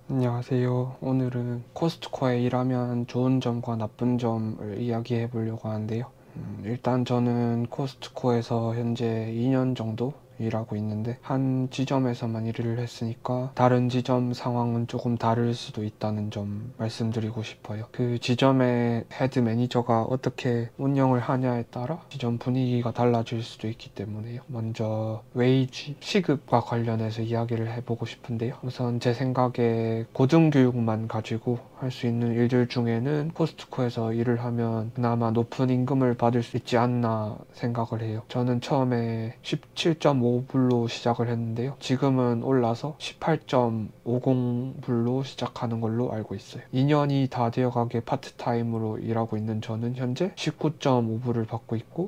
안녕하세요. 오늘은 코스트코에 일하면 좋은 점과 나쁜 점을 이야기해 보려고 하는데요. 일단 저는 코스트코에서 현재 2년 정도 일하고 있는데 한 지점에서만 일을 했으니까 다른 지점 상황은 조금 다를 수도 있다는 점 말씀드리고 싶어요. 그 지점의 헤드 매니저가 어떻게 운영을 하냐에 따라 지점 분위기가 달라질 수도 있기 때문에요. 먼저 웨이지, 시급과 관련해서 이야기를 해보고 싶은데요. 우선 제 생각에 고등교육만 가지고 할 수 있는 일들 중에는 코스트코에서 일을 하면 그나마 높은 임금을 받을 수 있지 않나 생각을 해요. 저는 처음에 17.5불로 시작을 했는데요. 지금은 올라서 18.50불로 시작하는 걸로 알고 있어요. 2년이 다 되어가게 파트타임으로 일하고 있는 저는 현재 19.5불을 받고 있고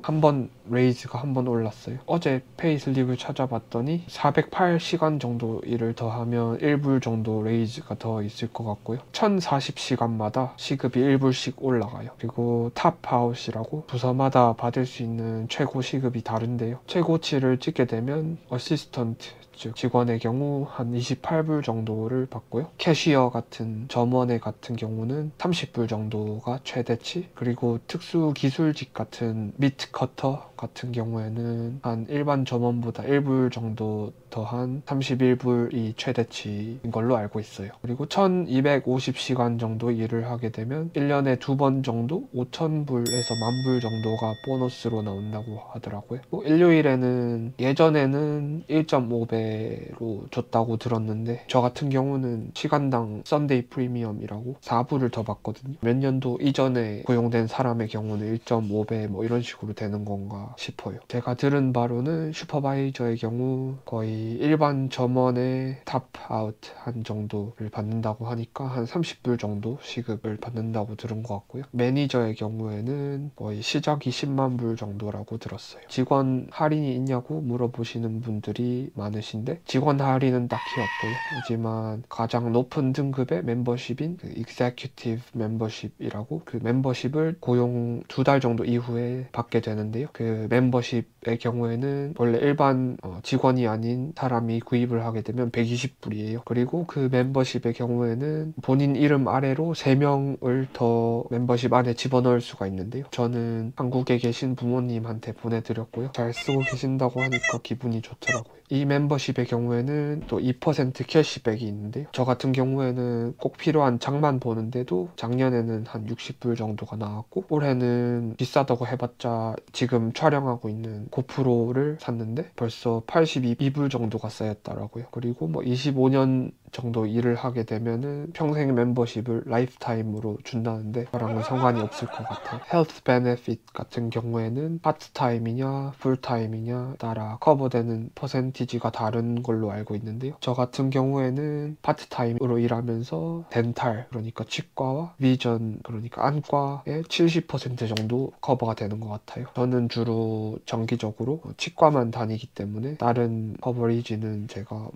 레이즈가 한 번 올랐어요. 어제 페이슬립을 찾아봤더니 408시간 정도 일을 더하면 1불 정도 레이즈가 더 있을 것 같고요. 1040시간마다 시급이 1불씩 올라가요. 그리고 탑아웃이라고 부서마다 받을 수 있는 최고 시급이 다른데요. 최고치를 찍게 되면 어시스턴트, 즉 직원의 경우 한 28불 정도를 받고요. 캐시어 같은 점원의 같은 경우는 30불 정도가 최대치, 그리고 특수 기술직 같은 미트 커터 같은 경우에는 한 일반 점원보다 1불 정도 더한 31불이 최대치인 걸로 알고 있어요. 그리고 1250시간 정도 일을 하게 되면 1년에 2번 정도 5000불에서 10,000불 정도가 보너스로 나온다고 하더라고요. 일요일에는 예전에는 1.5배로 줬다고 들었는데 저 같은 경우는 시간당 썬데이 프리미엄이라고 4불을 더 받거든요. 몇 년도 이전에 고용된 사람의 경우는 1.5배 뭐 이런 식으로 되는 건가 싶어요. 제가 들은 바로는 슈퍼바이저의 경우 거의 일반 점원의 탑아웃 한 정도를 받는다고 하니까 한 30불 정도 시급을 받는다고 들은 것 같고요. 매니저의 경우에는 거의 시작이 10만 불 정도라고 들었어요. 직원 할인이 있냐고 물어보시는 분들이 많으신데 직원 할인은 딱히 없고요. 하지만 가장 높은 등급의 멤버십인 그 Executive 멤버십이라고 그 멤버십을 고용 2달 정도 이후에 받게 되는데요. 그 멤버십의 경우에는 원래 일반 직원이 아닌 사람이 구입을 하게 되면 120불이에요. 그리고 그 멤버십의 경우에는 본인 이름 아래로 3명을 더 멤버십 안에 집어넣을 수가 있는데요. 저는 한국에 계신 부모님한테 보내드렸고요. 잘 쓰고 계신다고 하니까 기분이 좋더라고요. 이 멤버십의 경우에는 또 2% 캐시백이 있는데요. 저 같은 경우에는 꼭 필요한 장만 보는데도 작년에는 한 60불 정도가 나왔고 올해는 비싸다고 해봤자 지금 촬영하고 있는 고프로를 샀는데 벌써 82불 정도가 쌓였더라고요. 그리고 25년 정도 일을 하게 되면은 평생 멤버십을 라이프타임으로 준다는데 저랑은 상관이 없을 것 같아요. 헬스 베네핏 같은 경우에는 파트타임이냐 풀타임이냐 따라 커버되는 퍼센티지가 다른 걸로 알고 있는데요. 저 같은 경우에는 파트타임으로 일하면서 덴탈, 그러니까 치과와 비전, 그러니까 안과의 70% 정도 커버가 되는 것 같아요. 저는 주로 정기적으로 치과만 다니기 때문에 다른 커버리지는 제가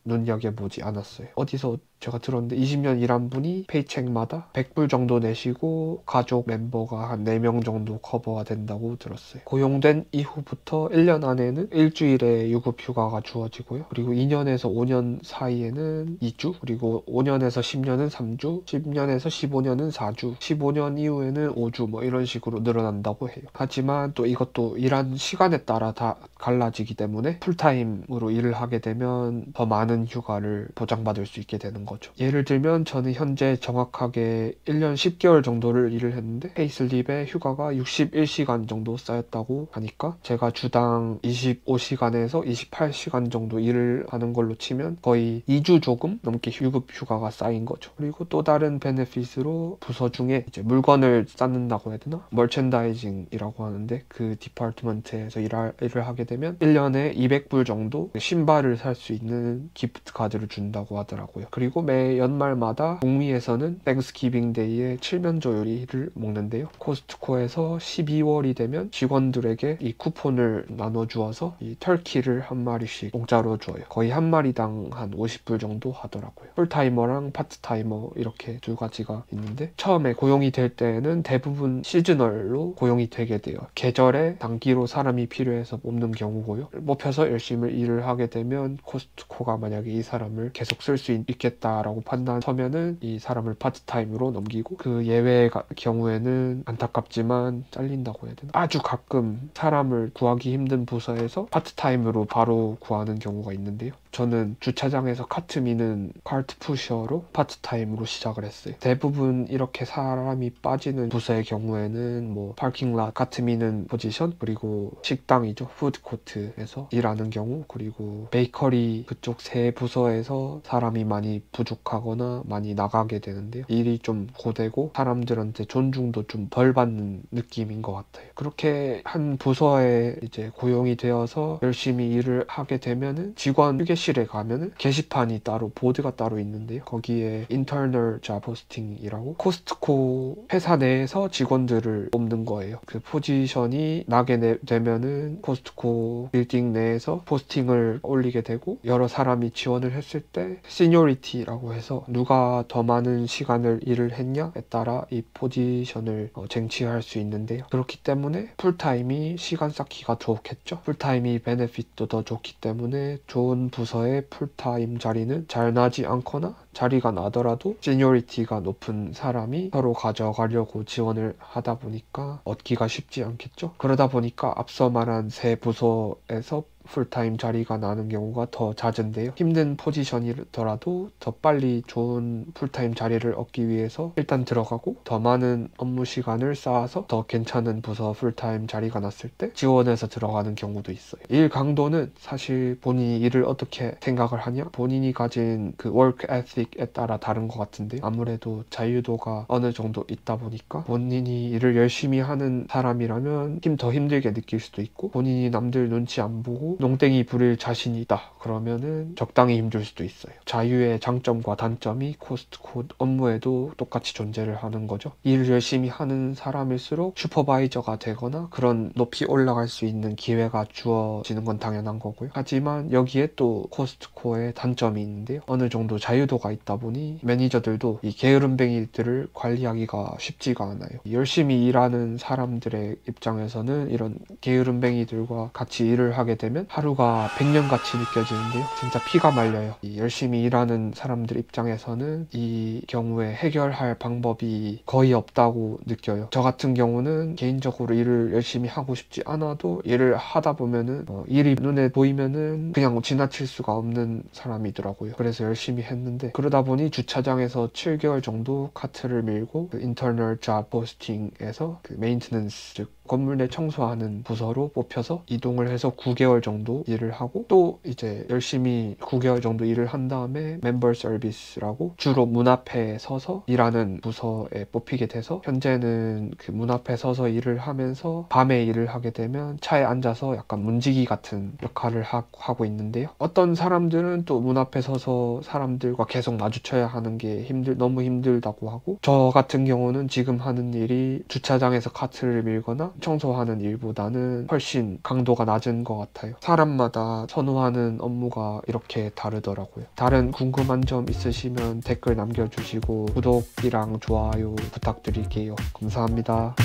눈여겨보지 않았어요. 어디서 제가 들었는데 20년 일한 분이 페이첵마다 100불 정도 내시고 가족 멤버가 한 4명 정도 커버가 된다고 들었어요. 고용된 이후부터 1년 안에는 일주일에 유급 휴가가 주어지고요. 그리고 2년에서 5년 사이에는 2주, 그리고 5년에서 10년은 3주, 10년에서 15년은 4주, 15년 이후에는 5주 이런 식으로 늘어난다고 해요. 하지만 또 이것도 일한 시간에 따라 다 갈라지기 때문에 풀타임으로 일을 하게 되면 더 많은 휴가를 보장받을 수 있게 되는 거죠. 예를 들면 저는 현재 정확하게 1년 10개월 정도를 일을 했는데 페이슬립에 휴가가 61시간 정도 쌓였다고 하니까 제가 주당 25시간에서 28시간 정도 일을 하는 걸로 치면 거의 2주 조금 넘게 유급 휴가가 쌓인 거죠. 그리고 또 다른 베네핏으로 부서 중에 이제 물건을 쌓는다고 해야 되나? 멀첸다이징이라고 하는데 그 디파트먼트에서 일을 하게 되면 1년에 200불 정도 신발을 살 수 있는 기프트 카드를 준다고 하더라고요. 그리고 매 연말마다 북미에서는 땡스기빙 데이에 칠면조 요리를 먹는데요. 코스트코에서 12월이 되면 직원들에게 이 쿠폰을 나눠주어서 이 터키를 한 마리씩 공짜로 줘요. 거의 한 마리당 한 50불 정도 하더라고요. 풀타이머랑 파트타이머 이렇게 두 가지가 있는데 처음에 고용이 될 때는 대부분 시즈널로 고용이 되게 돼요. 계절에 단기로 사람이 필요해서 뽑는 경우고요. 뽑혀서 열심히 일을 하게 되면 코스트코가 만약에 이 사람을 계속 쓸 수 있겠다 있다라고 판단 서면은 이 사람을 파트타임으로 넘기고, 그 예외의 경우에는 안타깝지만 잘린다고 해야 되나? 아주 가끔 사람을 구하기 힘든 부서에서 파트타임으로 바로 구하는 경우가 있는데요. 저는 주차장에서 카트 미는 카트 푸셔로 파트타임으로 시작을 했어요. 대부분 이렇게 사람이 빠지는 부서의 경우에는 뭐 파킹lot 카트 미는 포지션, 그리고 식당이죠, 푸드코트에서 일하는 경우, 그리고 베이커리 그쪽 세 부서에서 사람이 많이 부족하거나 많이 나가게 되는데요. 일이 좀 고되고 사람들한테 존중도 좀 덜 받는 느낌인 것 같아요. 그렇게 한 부서에 이제 고용이 되어서 열심히 일을 하게 되면은 직원 휴게실에 가면은 게시판이 따로, 보드가 따로 있는데요. 거기에 internal job posting이라고, 코스트코 회사 내에서 직원들을 뽑는 거예요. 그 포지션이 나게 되면은 코스트코 빌딩 내에서 포스팅을 올리게 되고, 여러 사람이 지원을 했을 때 시니어리티라고 해서 누가 더 많은 시간을 일을 했냐에 따라 이 포지션을 쟁취할 수 있는데요. 그렇기 때문에 풀타임이 시간 쌓기가 좋겠죠. 풀타임이 베네핏도 더 좋기 때문에 좋은 부서의 풀타임 자리는 잘 나지 않거나, 자리가 나더라도 시니어리티가 높은 사람이 서로 가져가려고 지원을 하다 보니까 얻기가 쉽지 않겠죠. 그러다 보니까 앞서 말한 세 부서에서 풀타임 자리가 나는 경우가 더 잦은데요. 힘든 포지션이더라도 더 빨리 좋은 풀타임 자리를 얻기 위해서 일단 들어가고, 더 많은 업무 시간을 쌓아서 더 괜찮은 부서 풀타임 자리가 났을 때 지원해서 들어가는 경우도 있어요. 일 강도는 사실 본인이 일을 어떻게 생각을 하냐, 본인이 가진 그 work ethic에 따라 다른 것 같은데, 아무래도 자유도가 어느 정도 있다 보니까 본인이 일을 열심히 하는 사람이라면 더 힘들게 느낄 수도 있고, 본인이 남들 눈치 안 보고 농땡이 부릴 자신이 있다 그러면은 적당히 힘들 수도 있어요. 자유의 장점과 단점이 코스트코 업무에도 똑같이 존재를 하는 거죠. 일을 열심히 하는 사람일수록 슈퍼바이저가 되거나 그런 높이 올라갈 수 있는 기회가 주어지는 건 당연한 거고요. 하지만 여기에 또 코스트코의 단점이 있는데요. 어느 정도 자유도가 있다 보니 매니저들도 이 게으름뱅이들을 관리하기가 쉽지가 않아요. 열심히 일하는 사람들의 입장에서는 이런 게으름뱅이들과 같이 일을 하게 되면 하루가 100년같이 느껴지는데요. 진짜 피가 말려요. 이 열심히 일하는 사람들 입장에서는 이 경우에 해결할 방법이 거의 없다고 느껴요. 저 같은 경우는 개인적으로 일을 열심히 하고 싶지 않아도 일을 하다 보면은 일이 눈에 보이면은 그냥 지나칠 수가 없는 사람이더라고요. 그래서 열심히 했는데, 그러다 보니 주차장에서 7개월 정도 카트를 밀고, 그 인터널 잡 포스팅에서 그 메인테넌스, 즉 건물 내 청소하는 부서로 뽑혀서 이동을 해서 9개월 정도 일을 하고, 또 이제 열심히 9개월 정도 일을 한 다음에 멤버 서비스라고 주로 문 앞에 서서 일하는 부서에 뽑히게 돼서, 현재는 그 문 앞에 서서 일을 하면서 밤에 일을 하게 되면 차에 앉아서 약간 문지기 같은 역할을 하고 있는데요. 어떤 사람들은 또 문 앞에 서서 사람들과 계속 마주쳐야 하는 게 너무 힘들다고 하고, 저 같은 경우는 지금 하는 일이 주차장에서 카트를 밀거나 청소하는 일보다는 훨씬 강도가 낮은 것 같아요. 사람마다 선호하는 업무가 이렇게 다르더라고요. 다른 궁금한 점 있으시면 댓글 남겨주시고 구독이랑 좋아요 부탁드릴게요. 감사합니다.